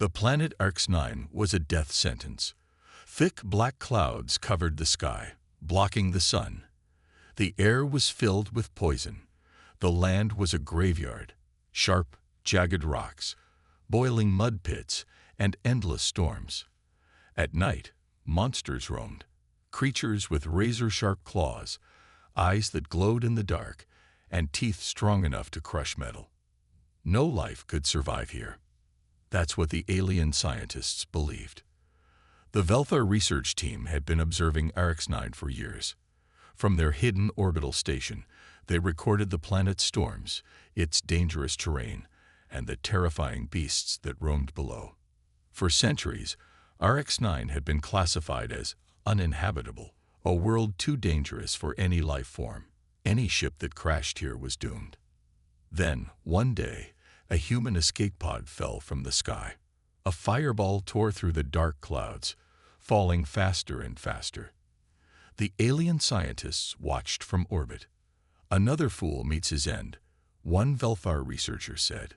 The planet Arx-9 was a death sentence. Thick black clouds covered the sky, blocking the sun. The air was filled with poison. The land was a graveyard, sharp, jagged rocks, boiling mud pits, and endless storms. At night, monsters roamed, creatures with razor-sharp claws, eyes that glowed in the dark, and teeth strong enough to crush metal. No life could survive here. That's what the alien scientists believed. The Velthar research team had been observing Arx-9 for years. From their hidden orbital station, they recorded the planet's storms, its dangerous terrain, and the terrifying beasts that roamed below. For centuries, Arx-9 had been classified as uninhabitable, a world too dangerous for any life form. Any ship that crashed here was doomed. Then, one day, a human escape pod fell from the sky. A fireball tore through the dark clouds, falling faster and faster. The alien scientists watched from orbit. Another fool meets his end, one Velthar researcher said.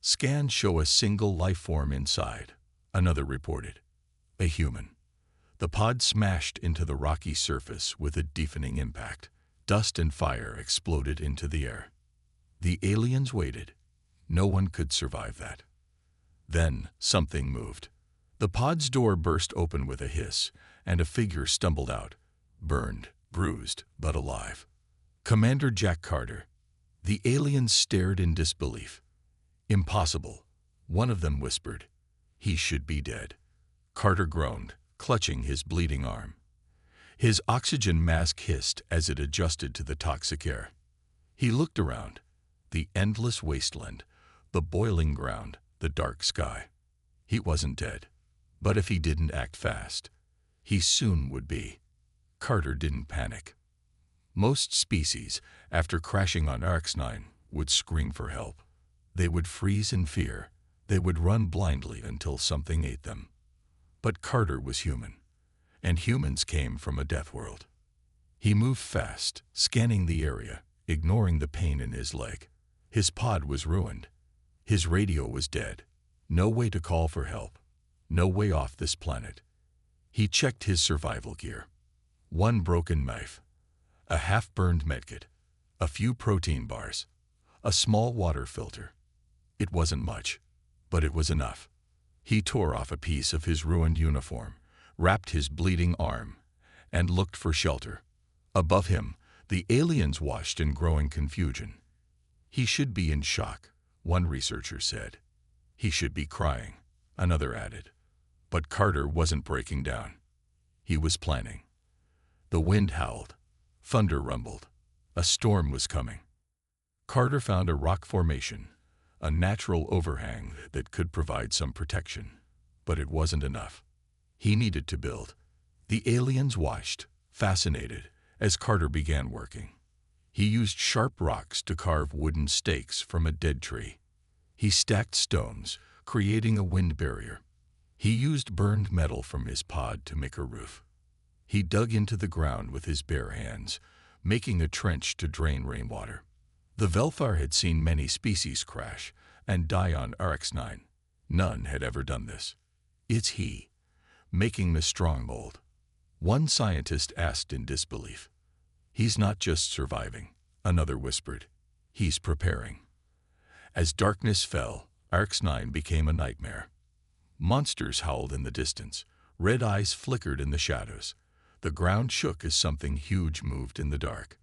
Scans show a single life form inside, another reported. A human. The pod smashed into the rocky surface with a deafening impact. Dust and fire exploded into the air. The aliens waited. No one could survive that. Then something moved. The pod's door burst open with a hiss, and a figure stumbled out, burned, bruised, but alive. Commander Jack Carter. The aliens stared in disbelief. Impossible, one of them whispered. He should be dead. Carter groaned, clutching his bleeding arm. His oxygen mask hissed as it adjusted to the toxic air. He looked around. The endless wasteland, the boiling ground, the dark sky. He wasn't dead. But if he didn't act fast, he soon would be. Carter didn't panic. Most species, after crashing on Arx-9, would scream for help. They would freeze in fear. They would run blindly until something ate them. But Carter was human, and humans came from a death world. He moved fast, scanning the area, ignoring the pain in his leg. His pod was ruined. His radio was dead. No way to call for help. No way off this planet. He checked his survival gear. One broken knife, a half-burned medkit, a few protein bars, a small water filter. It wasn't much, but it was enough. He tore off a piece of his ruined uniform, wrapped his bleeding arm, and looked for shelter. Above him, the aliens watched in growing confusion. He should be in shock, one researcher said. He should be crying, another added. But Carter wasn't breaking down. He was planning. The wind howled. Thunder rumbled. A storm was coming. Carter found a rock formation, a natural overhang that could provide some protection. But it wasn't enough. He needed to build. The aliens watched, fascinated, as Carter began working. He used sharp rocks to carve wooden stakes from a dead tree. He stacked stones, creating a wind barrier. He used burned metal from his pod to make a roof. He dug into the ground with his bare hands, making a trench to drain rainwater. The Velthar had seen many species crash and die on Arx-9. None had ever done this. It's he, making the Stronghold. One scientist asked in disbelief. He's not just surviving, another whispered. He's preparing. As darkness fell, Arx-9 became a nightmare. Monsters howled in the distance. Red eyes flickered in the shadows. The ground shook as something huge moved in the dark.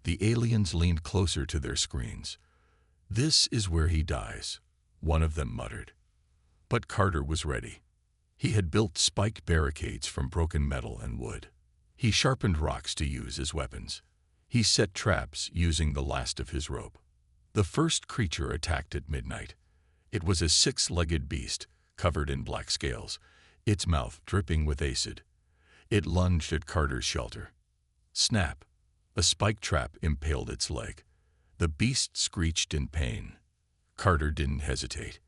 The aliens leaned closer to their screens. "This is where he dies," one of them muttered. But Carter was ready. He had built spiked barricades from broken metal and wood. He sharpened rocks to use as weapons. He set traps using the last of his rope. The first creature attacked at midnight. It was a six-legged beast, covered in black scales, its mouth dripping with acid. It lunged at Carter's shelter. Snap! A spike trap impaled its leg. The beast screeched in pain. Carter didn't hesitate.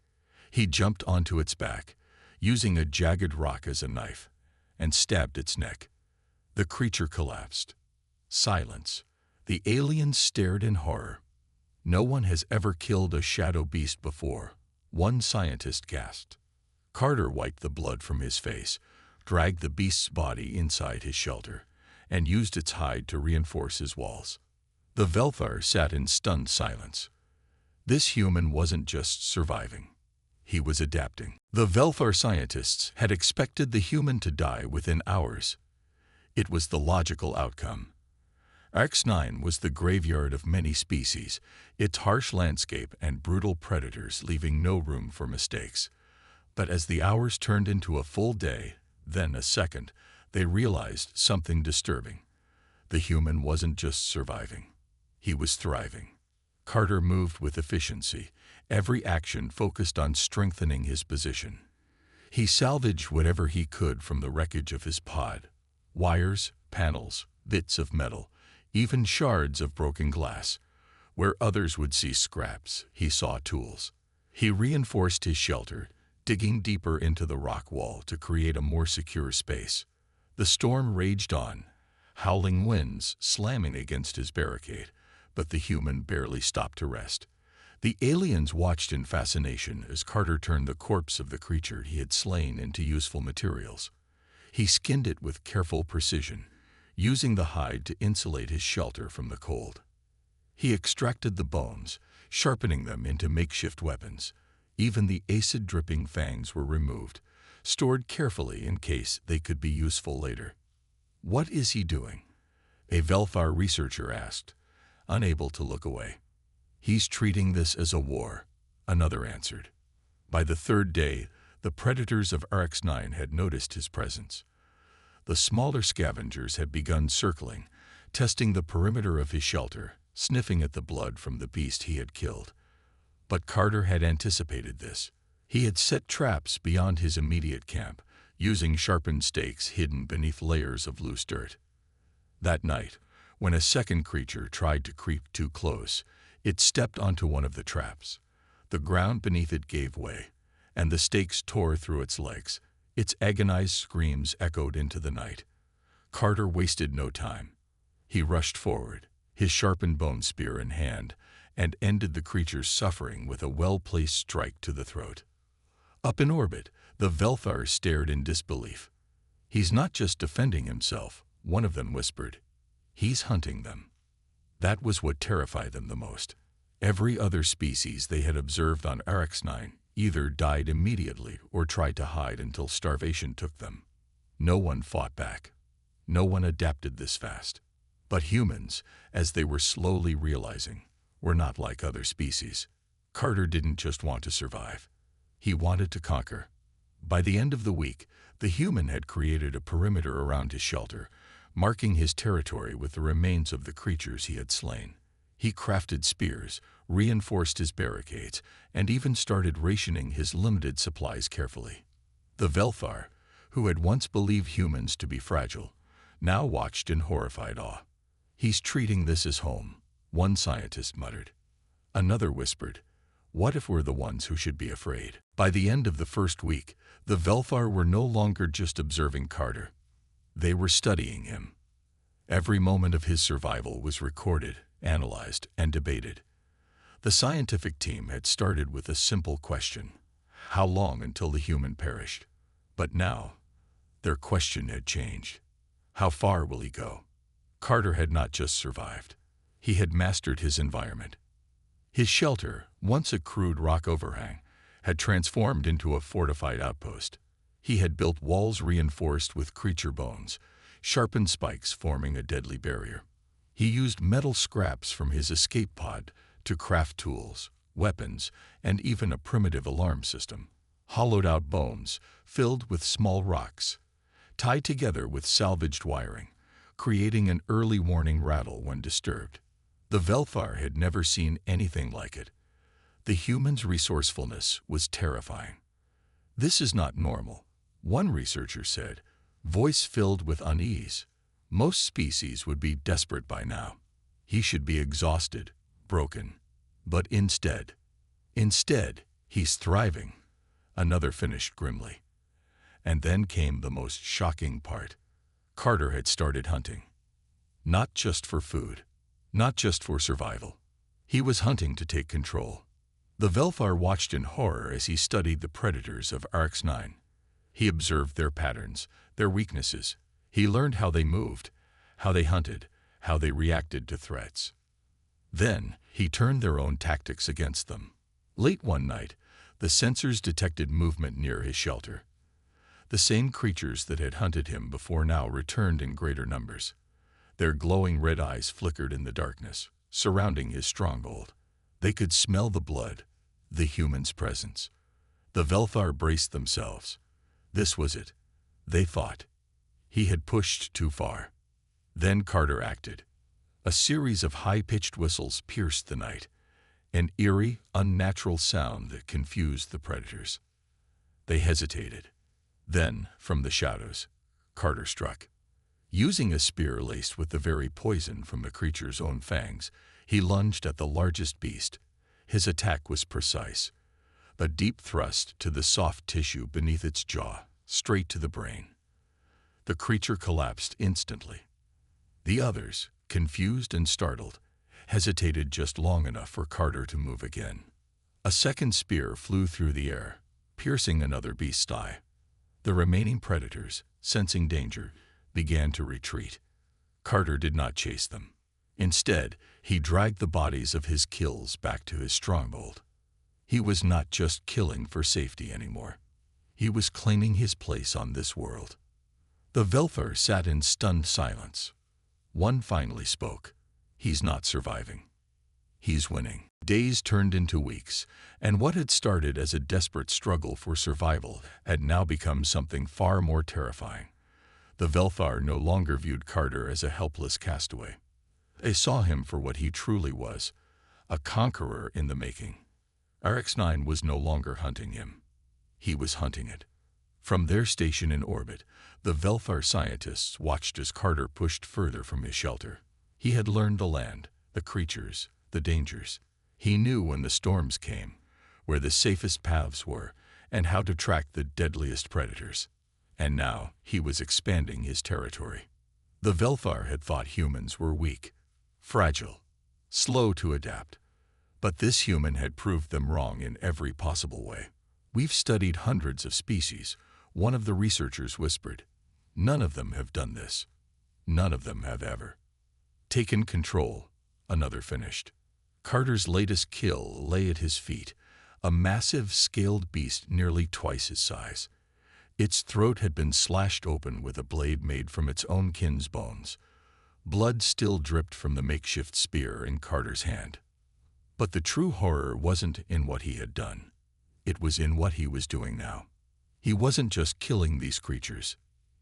He jumped onto its back, using a jagged rock as a knife, and stabbed its neck. The creature collapsed. Silence. The aliens stared in horror. "No one has ever killed a shadow beast before," one scientist gasped. Carter wiped the blood from his face, dragged the beast's body inside his shelter, and used its hide to reinforce his walls. The Velthar sat in stunned silence. This human wasn't just surviving. He was adapting. The Velthar scientists had expected the human to die within hours. It was the logical outcome. Arx-9 was the graveyard of many species, its harsh landscape and brutal predators leaving no room for mistakes. But as the hours turned into a full day, then a second, they realized something disturbing. The human wasn't just surviving. He was thriving. Carter moved with efficiency, every action focused on strengthening his position. He salvaged whatever he could from the wreckage of his pod: wires, panels, bits of metal, even shards of broken glass. Where others would see scraps, he saw tools. He reinforced his shelter, digging deeper into the rock wall to create a more secure space. The storm raged on, howling winds slamming against his barricade, but the human barely stopped to rest. The aliens watched in fascination as Carter turned the corpse of the creature he had slain into useful materials. He skinned it with careful precision, using the hide to insulate his shelter from the cold. He extracted the bones, sharpening them into makeshift weapons. Even the acid-dripping fangs were removed, stored carefully in case they could be useful later. "What is he doing?" a Velthar researcher asked, unable to look away. "He's treating this as a war," another answered. By the third day, the predators of Arx-9 had noticed his presence. The smaller scavengers had begun circling, testing the perimeter of his shelter, sniffing at the blood from the beast he had killed. But Carter had anticipated this. He had set traps beyond his immediate camp, using sharpened stakes hidden beneath layers of loose dirt. That night, when a second creature tried to creep too close, it stepped onto one of the traps. The ground beneath it gave way, and the stakes tore through its legs. Its agonized screams echoed into the night. Carter wasted no time. He rushed forward, his sharpened bone spear in hand, and ended the creature's suffering with a well-placed strike to the throat. Up in orbit, the Velthar stared in disbelief. "He's not just defending himself," one of them whispered. "He's hunting them." That was what terrified them the most. Every other species they had observed on Arx-9 either died immediately or tried to hide until starvation took them. No one fought back. No one adapted this fast. But humans, as they were slowly realizing, were not like other species. Carter didn't just want to survive. He wanted to conquer. By the end of the week, the human had created a perimeter around his shelter, marking his territory with the remains of the creatures he had slain. He crafted spears, reinforced his barricades, and even started rationing his limited supplies carefully. The Velthar, who had once believed humans to be fragile, now watched in horrified awe. "He's treating this as home," one scientist muttered. Another whispered, "What if we're the ones who should be afraid?" By the end of the first week, the Velthar were no longer just observing Carter. They were studying him. Every moment of his survival was recorded, analyzed, and debated. The scientific team had started with a simple question: how long until the human perished? But now, their question had changed. How far will he go? Carter had not just survived. He had mastered his environment. His shelter, once a crude rock overhang, had transformed into a fortified outpost. He had built walls reinforced with creature bones, sharpened spikes forming a deadly barrier. He used metal scraps from his escape pod to craft tools, weapons, and even a primitive alarm system. Hollowed-out bones, filled with small rocks, tied together with salvaged wiring, creating an early warning rattle when disturbed. The Velthar had never seen anything like it. The human's resourcefulness was terrifying. "This is not normal," one researcher said, voice filled with unease. "Most species would be desperate by now. He should be exhausted, broken. But instead, he's thriving," another finished grimly. And then came the most shocking part. Carter had started hunting. Not just for food, not just for survival. He was hunting to take control. The Velfar watched in horror as he studied the predators of RX-9. He observed their patterns, their weaknesses. He learned how they moved, how they hunted, how they reacted to threats. Then, he turned their own tactics against them. Late one night, the sensors detected movement near his shelter. The same creatures that had hunted him before now returned in greater numbers. Their glowing red eyes flickered in the darkness, surrounding his stronghold. They could smell the blood, the human's presence. The Velfar braced themselves. This was it. They thought. He had pushed too far. Then Carter acted. A series of high-pitched whistles pierced the night, an eerie, unnatural sound that confused the predators. They hesitated. Then, from the shadows, Carter struck. Using a spear laced with the very poison from the creature's own fangs, he lunged at the largest beast. His attack was precise. A deep thrust to the soft tissue beneath its jaw, straight to the brain. The creature collapsed instantly. The others, confused and startled, hesitated just long enough for Carter to move again. A second spear flew through the air, piercing another beast's thigh. The remaining predators, sensing danger, began to retreat. Carter did not chase them. Instead, he dragged the bodies of his kills back to his stronghold. He was not just killing for safety anymore. He was claiming his place on this world. The Velfar sat in stunned silence. One finally spoke. He's not surviving. He's winning. Days turned into weeks, and what had started as a desperate struggle for survival had now become something far more terrifying. The Velfar no longer viewed Carter as a helpless castaway. They saw him for what he truly was, a conqueror in the making. RX-9 was no longer hunting him. He was hunting it. From their station in orbit, the Velfar scientists watched as Carter pushed further from his shelter. He had learned the land, the creatures, the dangers. He knew when the storms came, where the safest paths were, and how to track the deadliest predators. And now he was expanding his territory. The Velfar had thought humans were weak, fragile, slow to adapt. But this human had proved them wrong in every possible way. "We've studied hundreds of species," one of the researchers whispered. "None of them have done this. None of them have ever taken control," another finished. Carter's latest kill lay at his feet, a massive scaled beast nearly twice his size. Its throat had been slashed open with a blade made from its own kin's bones. Blood still dripped from the makeshift spear in Carter's hand. But the true horror wasn't in what he had done. It was in what he was doing now. He wasn't just killing these creatures.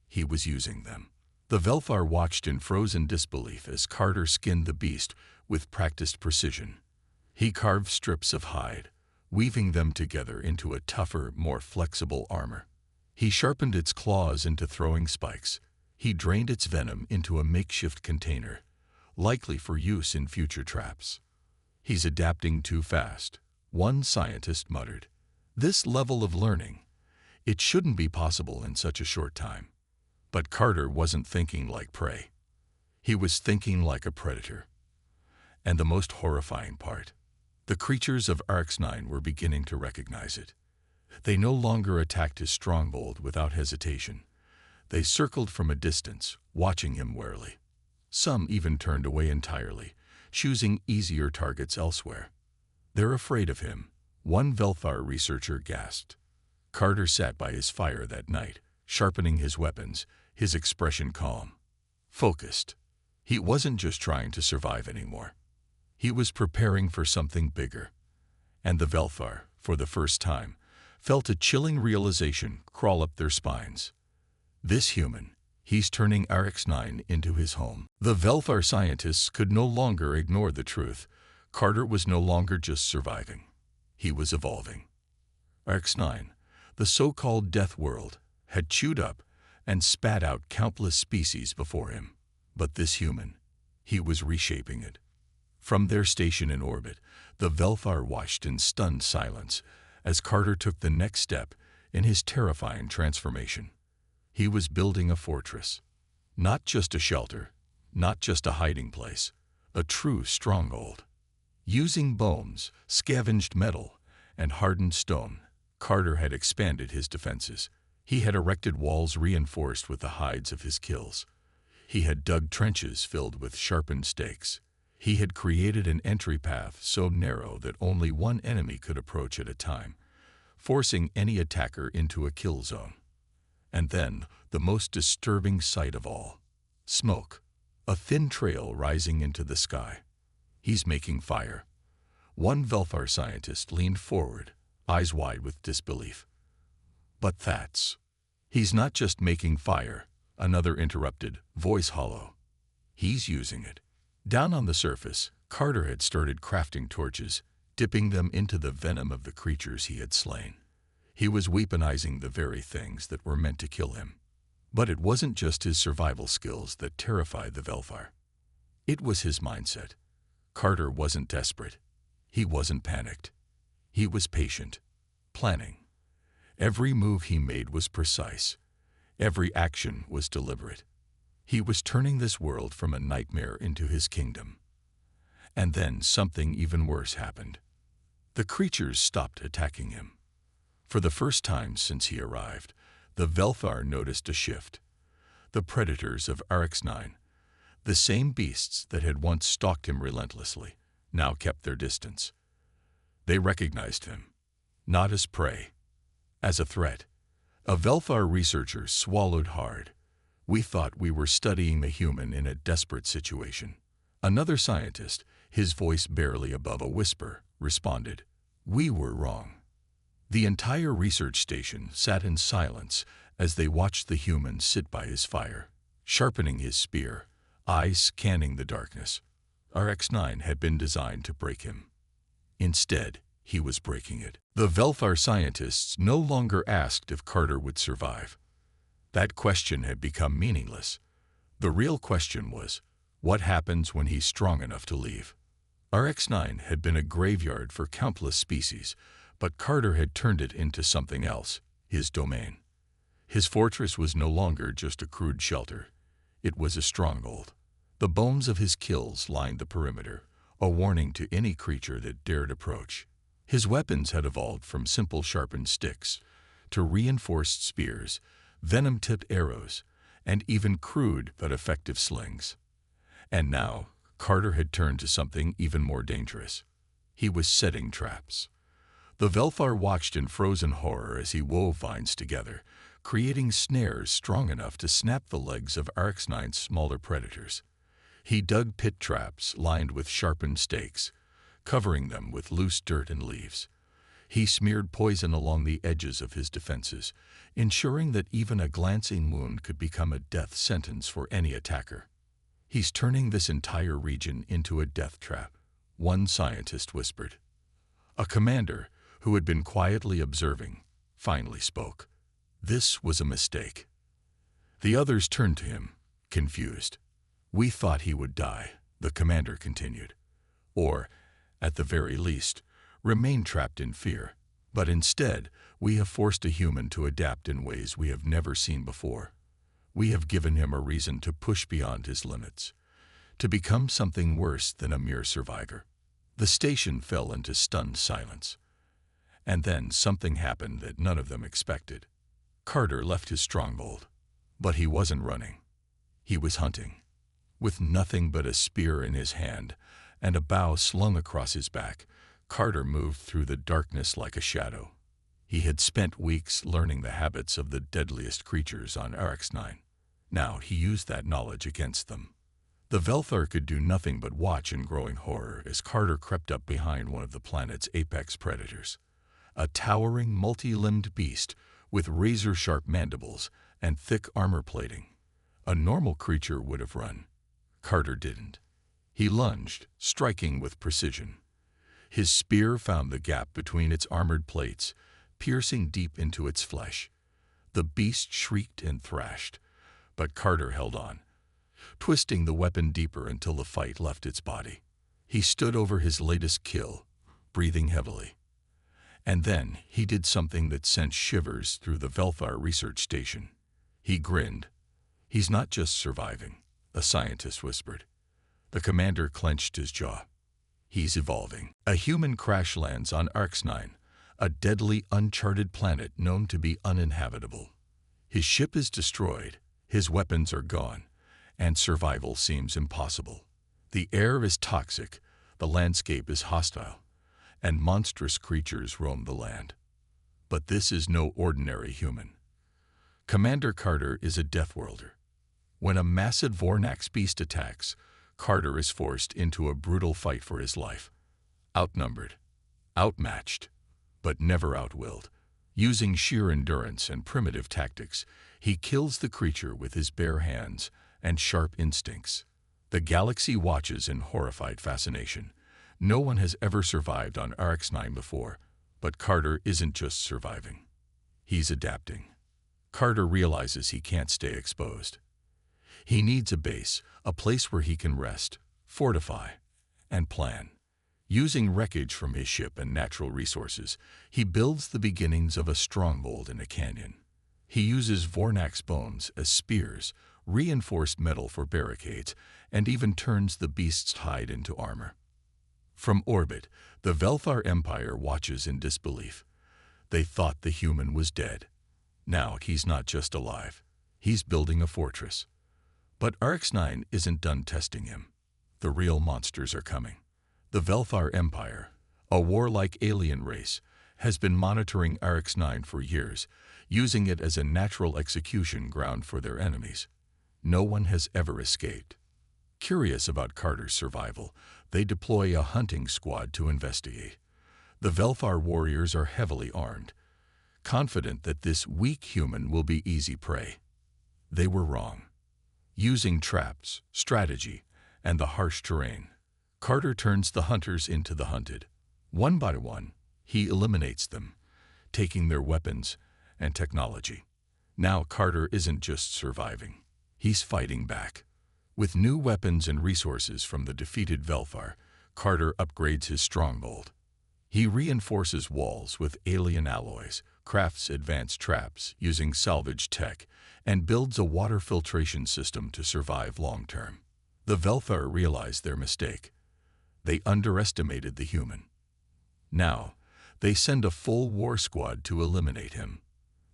He was using them. The Velfar watched in frozen disbelief as Carter skinned the beast with practiced precision. He carved strips of hide, weaving them together into a tougher, more flexible armor. He sharpened its claws into throwing spikes. He drained its venom into a makeshift container, likely for use in future traps. "He's adapting too fast," one scientist muttered. "This level of learning, it shouldn't be possible in such a short time." But Carter wasn't thinking like prey. He was thinking like a predator. And the most horrifying part, the creatures of RX-9 were beginning to recognize it. They no longer attacked his stronghold without hesitation. They circled from a distance, watching him warily. Some even turned away entirely, choosing easier targets elsewhere. "They're afraid of him," one Velfar researcher gasped. Carter sat by his fire that night, sharpening his weapons, his expression calm, focused. He wasn't just trying to survive anymore. He was preparing for something bigger. And the Velfar, for the first time, felt a chilling realization crawl up their spines. This human, he's turning RX-9 into his home. The Velfar scientists could no longer ignore the truth. Carter was no longer just surviving. He was evolving. RX-9, the so-called Deathworld, had chewed up and spat out countless species before him. But this human, he was reshaping it. From their station in orbit, the Velfar watched in stunned silence as Carter took the next step in his terrifying transformation. He was building a fortress. Not just a shelter, not just a hiding place, a true stronghold. Using bones, scavenged metal, and hardened stone, Carter had expanded his defenses. He had erected walls reinforced with the hides of his kills. He had dug trenches filled with sharpened stakes. He had created an entry path so narrow that only one enemy could approach at a time, forcing any attacker into a kill zone. And then, the most disturbing sight of all: smoke, a thin trail rising into the sky. He's making fire. One Velfar scientist leaned forward, eyes wide with disbelief. But he's not just making fire, another interrupted, voice hollow. He's using it. Down on the surface, Carter had started crafting torches, dipping them into the venom of the creatures he had slain. He was weaponizing the very things that were meant to kill him. But it wasn't just his survival skills that terrified the Velfar. It was his mindset. Carter wasn't desperate. He wasn't panicked. He was patient, planning. Every move he made was precise. Every action was deliberate. He was turning this world from a nightmare into his kingdom. And then something even worse happened. The creatures stopped attacking him. For the first time since he arrived, the Velfar noticed a shift. The predators of RX-9, the same beasts that had once stalked him relentlessly, now kept their distance. They recognized him, not as prey, as a threat. A Velfar researcher swallowed hard. We thought we were studying the human in a desperate situation. Another scientist, his voice barely above a whisper, responded, "We were wrong." The entire research station sat in silence as they watched the human sit by his fire, sharpening his spear, eyes scanning the darkness. RX-9 had been designed to break him. Instead, he was breaking it. The Velfar scientists no longer asked if Carter would survive. That question had become meaningless. The real question was, what happens when he's strong enough to leave? RX-9 had been a graveyard for countless species, but Carter had turned it into something else, his domain. His fortress was no longer just a crude shelter. It was a stronghold. The bones of his kills lined the perimeter, a warning to any creature that dared approach. His weapons had evolved from simple sharpened sticks to reinforced spears, venom-tipped arrows, and even crude but effective slings. And now, Carter had turned to something even more dangerous. He was setting traps. The Velfar watched in frozen horror as he wove vines together, creating snares strong enough to snap the legs of RX-9's smaller predators. He dug pit traps lined with sharpened stakes, covering them with loose dirt and leaves. He smeared poison along the edges of his defenses, ensuring that even a glancing wound could become a death sentence for any attacker. "He's turning this entire region into a death trap," one scientist whispered. A commander, who had been quietly observing, finally spoke. This was a mistake. The others turned to him, confused. "We thought he would die," the commander continued. "Or, at the very least, remain trapped in fear. But instead, we have forced a human to adapt in ways we have never seen before. We have given him a reason to push beyond his limits, to become something worse than a mere survivor." The station fell into stunned silence. And then something happened that none of them expected. Carter left his stronghold. But he wasn't running. He was hunting. With nothing but a spear in his hand and a bow slung across his back, Carter moved through the darkness like a shadow. He had spent weeks learning the habits of the deadliest creatures on RX-9. Now he used that knowledge against them. The Velfar could do nothing but watch in growing horror as Carter crept up behind one of the planet's apex predators. A towering, multi-limbed beast with razor-sharp mandibles and thick armor plating. A normal creature would have run. Carter didn't. He lunged, striking with precision. His spear found the gap between its armored plates, piercing deep into its flesh. The beast shrieked and thrashed, but Carter held on, twisting the weapon deeper until the fight left its body. He stood over his latest kill, breathing heavily. And then he did something that sent shivers through the Velfar research station. He grinned. "He's not just surviving," a scientist whispered. The commander clenched his jaw. "He's evolving." A human crash lands on RX-9, a deadly uncharted planet known to be uninhabitable. His ship is destroyed, his weapons are gone, and survival seems impossible. The air is toxic, the landscape is hostile, and monstrous creatures roam the land. But this is no ordinary human. Commander Carter is a Deathworlder. When a massive Vornax beast attacks, Carter is forced into a brutal fight for his life. Outnumbered, outmatched, but never outwilled. Using sheer endurance and primitive tactics, he kills the creature with his bare hands and sharp instincts. The galaxy watches in horrified fascination. No one has ever survived on RX-9 before, but Carter isn't just surviving. He's adapting. Carter realizes he can't stay exposed. He needs a base, a place where he can rest, fortify, and plan. Using wreckage from his ship and natural resources, he builds the beginnings of a stronghold in a canyon. He uses Vornax bones as spears, reinforced metal for barricades, and even turns the beast's hide into armor. From orbit, the Velthar Empire watches in disbelief. They thought the human was dead. Now he's not just alive, he's building a fortress. But RX-9 isn't done testing him. The real monsters are coming. The Velthar Empire, a warlike alien race, has been monitoring RX-9 for years, using it as a natural execution ground for their enemies. No one has ever escaped. Curious about Carter's survival, they deploy a hunting squad to investigate. The Velthar warriors are heavily armed, confident that this weak human will be easy prey. They were wrong. Using traps, strategy, and the harsh terrain, Carter turns the hunters into the hunted. One by one, he eliminates them, taking their weapons and technology. Now Carter isn't just surviving, he's fighting back. With new weapons and resources from the defeated Velthar, Carter upgrades his stronghold. He reinforces walls with alien alloys, crafts advanced traps using salvage tech, and builds a water filtration system to survive long-term. The Velthar realize their mistake. They underestimated the human. Now, they send a full war squad to eliminate him.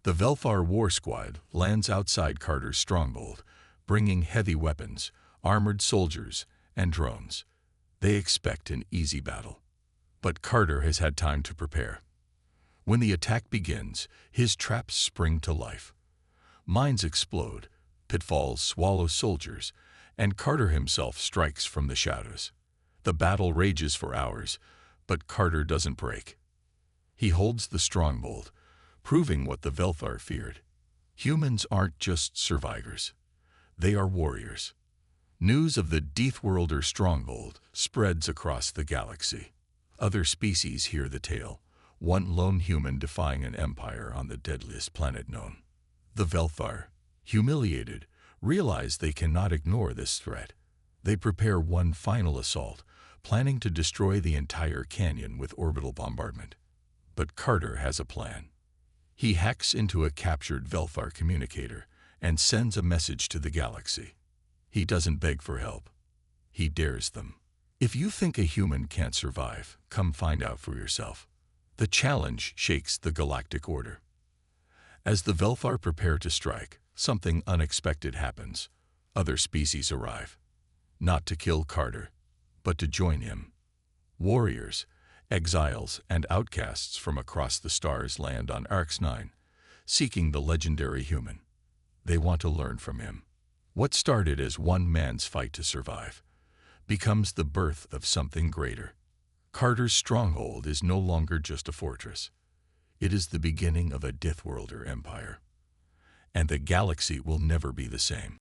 The Velthar war squad lands outside Carter's stronghold, bringing heavy weapons, armored soldiers, and drones. They expect an easy battle. But Carter has had time to prepare. When the attack begins, his traps spring to life. Mines explode, pitfalls swallow soldiers, and Carter himself strikes from the shadows. The battle rages for hours, but Carter doesn't break. He holds the stronghold, proving what the Velthar feared. Humans aren't just survivors. They are warriors. News of the Deathworlder stronghold spreads across the galaxy. Other species hear the tale, one lone human defying an empire on the deadliest planet known. The Velthar, humiliated, realize they cannot ignore this threat. They prepare one final assault, planning to destroy the entire canyon with orbital bombardment. But Carter has a plan. He hacks into a captured Velthar communicator and sends a message to the galaxy. He doesn't beg for help. He dares them. If you think a human can't survive, come find out for yourself. The challenge shakes the galactic order. As the Velthar prepare to strike, something unexpected happens. Other species arrive. Not to kill Carter, but to join him. Warriors, exiles, and outcasts from across the stars land on RX-9, seeking the legendary human. They want to learn from him. What started as one man's fight to survive becomes the birth of something greater. Carter's stronghold is no longer just a fortress. It is the beginning of a Deathworlder empire. And the galaxy will never be the same.